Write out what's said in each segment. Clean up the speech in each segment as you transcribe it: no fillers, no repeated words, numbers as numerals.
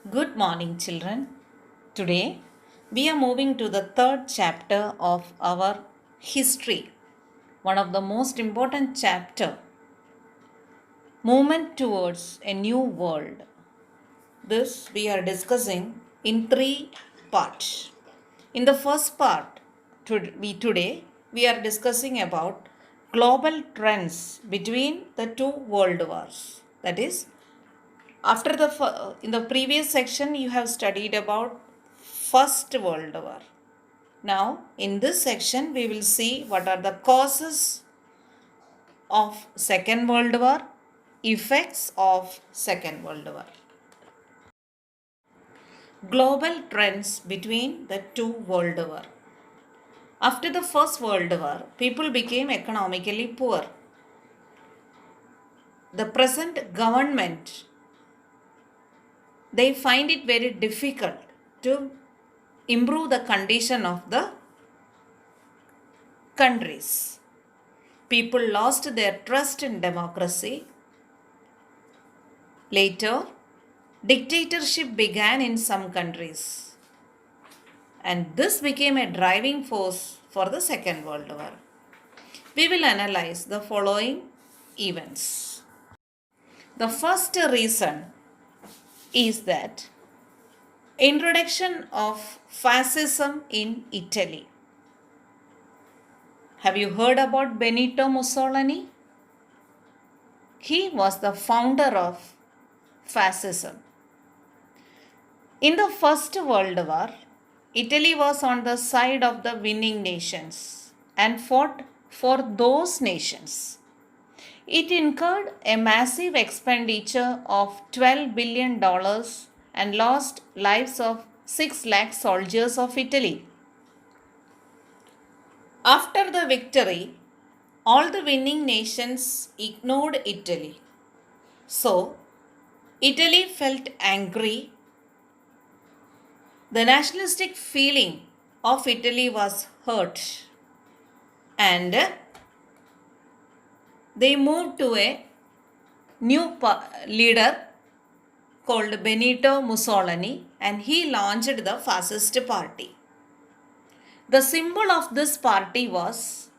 Good morning, children. Today we are moving to the third chapter of our history, one of the most important chapter, Movement Towards a New World. This we are discussing in three parts. In the first part, today we are discussing about global trends between the two world wars. That is, after in the previous section you have studied about First World War. Now in this section we will see what are the causes of Second World War, effects of Second World War. Global trends between the two world war. After the First World War, people became economically poor. The present government, they find it very difficult to improve the condition of the countries. People lost their trust in democracy. Later, dictatorship began in some countries, and this became a driving force for the Second World War. We will analyze the following events. The first reason is that introduction of fascism in Italy. Have you heard about Benito Mussolini? He was the founder of fascism. In the First World War, Italy was on the side of the winning nations and fought for those nations. It incurred a massive expenditure of $12 billion and lost lives of 6 lakh soldiers of Italy. After the victory, all the winning nations ignored Italy. So, Italy felt angry. The nationalistic feeling of Italy was hurt, and they moved to a new leader called Benito Mussolini, and he launched the fascist party. The symbol of this party was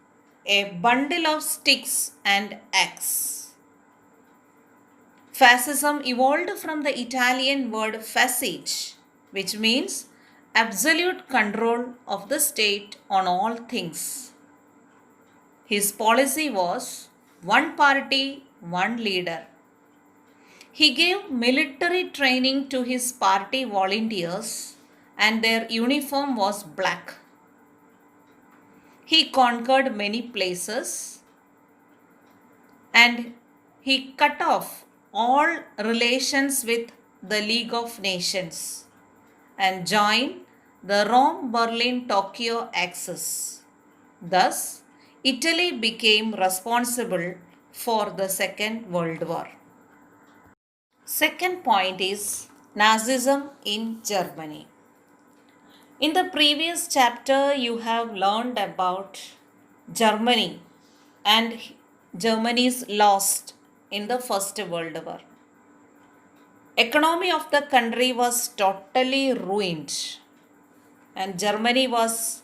a bundle of sticks and axe. Fascism evolved from the Italian word fascich, which means absolute control of the state on all things. His policy was one party, one leader. He gave military training to his party volunteers, and their uniform was black. He conquered many places, and he cut off all relations with the League of Nations and joined the Rome Berlin Tokyo axis. Thus, Italy became responsible for the Second World War. Second point is Nazism in Germany. In the previous chapter, you have learned about Germany and Germany's loss in the First World War. Economy of the country was totally ruined, and Germany was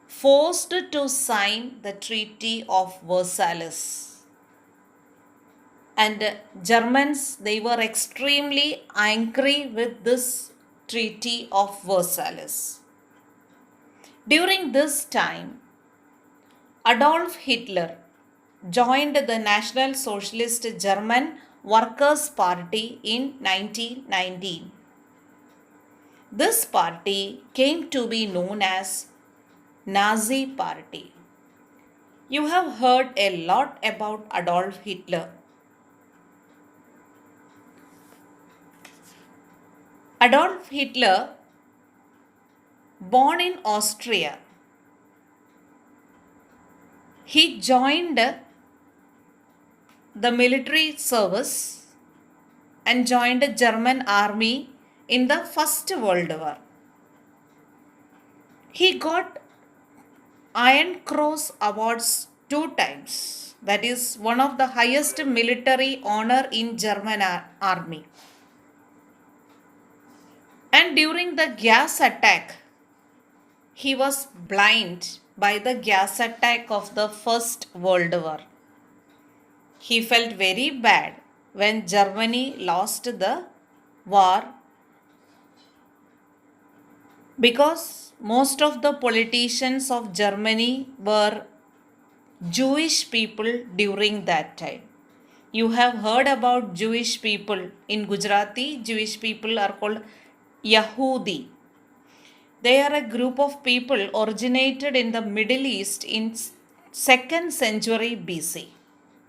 forced to sign the Treaty of Versailles. And Germans, they were extremely angry with this Treaty of Versailles. During this time, Adolf Hitler joined the National Socialist German Workers' Party in 1919. This party came to be known as Nazi Party. You have heard a lot about Adolf Hitler. Adolf Hitler, born in Austria, he joined the military service and joined the German army in the First World War. He got Iron Cross awards 2 times. That is one of the highest military honor in German army. And during the gas attack, he was blind by the gas attack of the First World War. He felt very bad when Germany lost the war because most of the politicians of Germany were Jewish people during that time. You have heard about Jewish people. In Gujarati, Jewish people are called Yahudi. They are a group of people originated in the Middle East in 2nd century BC.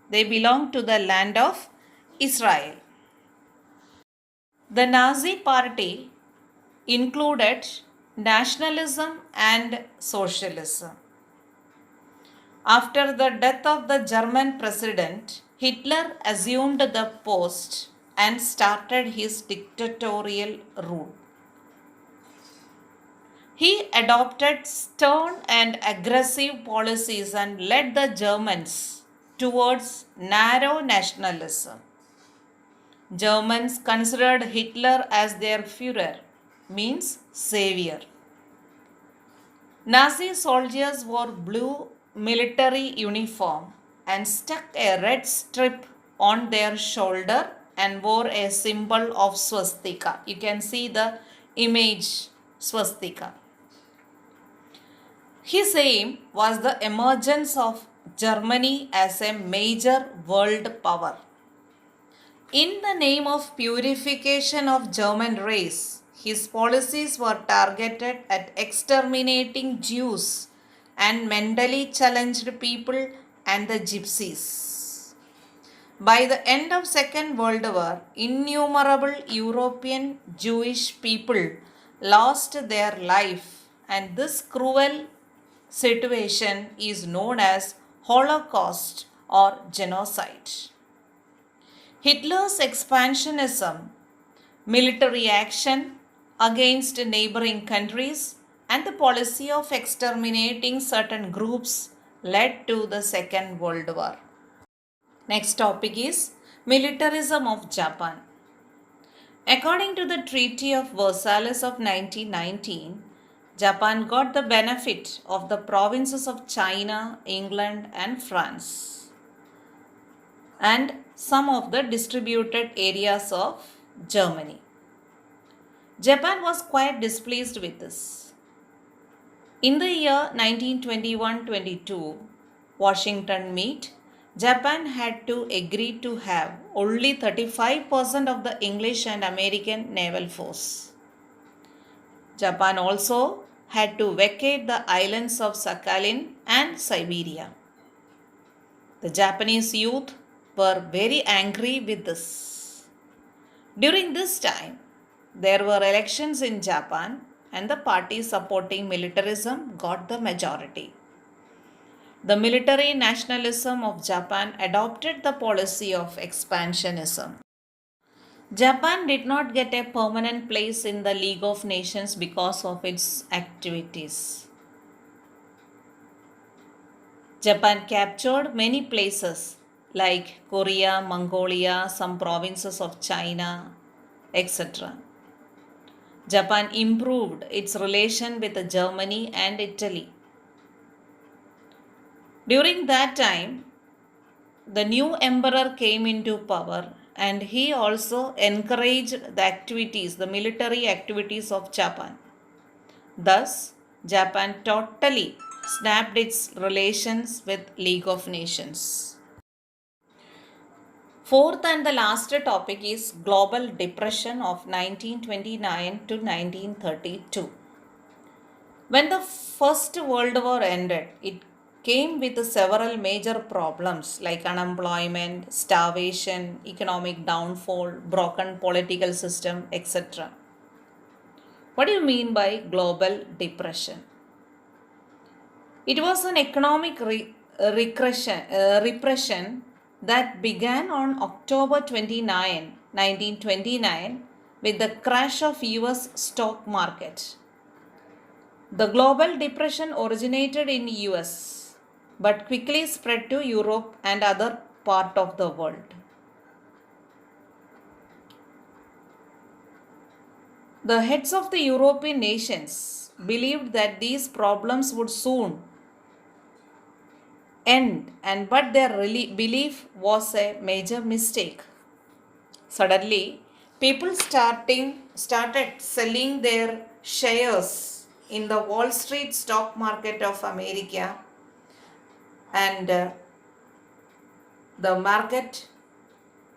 They belong to the land of Israel. The Nazi party included nationalism and socialism. After the death of the German president, Hitler assumed the post and started his dictatorial rule. He adopted stern and aggressive policies and led the Germans towards narrow nationalism. Germans considered Hitler as their Führer, means savior. Nazi soldiers wore blue military uniform and stuck a red strip on their shoulder and wore a symbol of swastika. You can see the image swastika. His aim was the emergence of Germany as a major world power. In the name of purification of German race, his policies were targeted at exterminating Jews and mentally challenged people and the gypsies. By the end of Second World War, innumerable European Jewish people lost their life, and this cruel situation is known as Holocaust or genocide. Hitler's expansionism, military action against neighboring countries, and the policy of exterminating certain groups led to the Second World War. Next topic is militarism of Japan. According to the Treaty of Versailles of 1919, Japan got the benefit of the provinces of China, England, and France, and some of the distributed areas of Germany. Japan was quite displeased with this. In the year 1921-22 Washington meet, Japan had to agree to have only 35% of the English and American naval force. Japan also had to vacate the islands of Sakhalin and Siberia. The Japanese youth were very angry with this. During this time, there were elections in Japan and the party supporting militarism got the majority. The military nationalism of Japan adopted the policy of expansionism. Japan did not get a permanent place in the League of Nations because of its activities. Japan captured many places like Korea, Mongolia, some provinces of China, etc. Japan improved its relation with Germany and Italy. During that time, the new emperor came into power and he also encouraged the activities, the military activities of Japan. Thus, Japan totally snapped its relations with League of Nations. Fourth and the last topic is Global Depression of 1929 to 1932. When the First World War ended, it came with several major problems like unemployment, starvation, economic downfall, broken political system, etc. What do you mean by global depression? It was an economic repression that began on October 29, 1929 with the crash of US stock market. The global depression originated in US but quickly spread to Europe and other part of the world. The heads of the European nations believed that these problems would soon end, but their belief was a major mistake. Suddenly, people started selling their shares in the Wall Street stock market of America, and the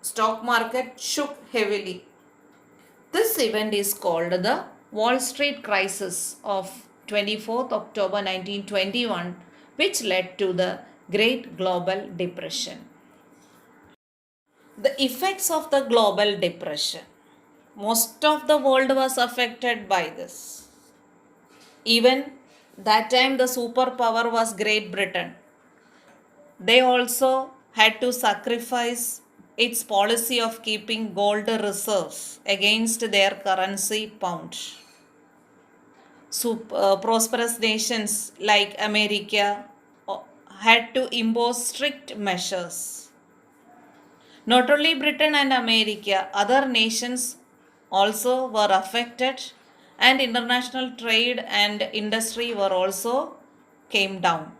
stock market shook heavily. This event is called the Wall Street Crisis of 24th October 1921, which led to the Great Global Depression. The effects of the global depression. Most of the world was affected by this. Even that time, the superpower was Great Britain. They also had to sacrifice its policy of keeping gold reserves against their currency pound. Prosperous nations like America had to impose strict measures. Not only Britain and America, other nations also were affected, and international trade and industry were also came down.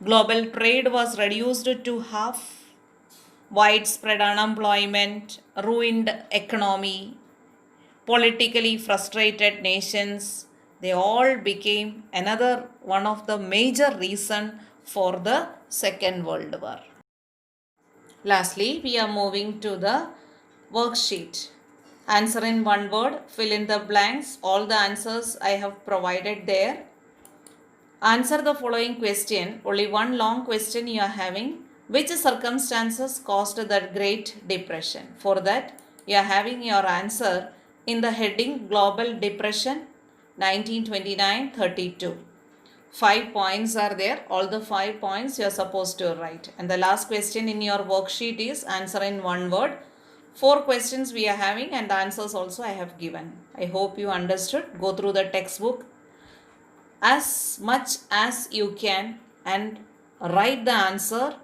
Global trade was reduced to half. Widespread unemployment, ruined economy, politically frustrated nations, they all became another one of the major reason for the Second World War. Lastly, we are moving to the worksheet. Answer in one word, fill in the blanks. All the answers I have provided there. Answer the following question. Only one long question you are having. Which circumstances caused the Great Depression? For that, you are having your answer in the heading Global Depression 1929-32. 5 points are there. All the 5 points you are supposed to write. And the last question in your worksheet is answer in one word. 4 questions we are having, and the answers also I have given. I hope you understood. Go through the textbook as much as you can and write the answer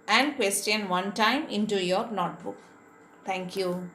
and question one time into your notebook. Thank you.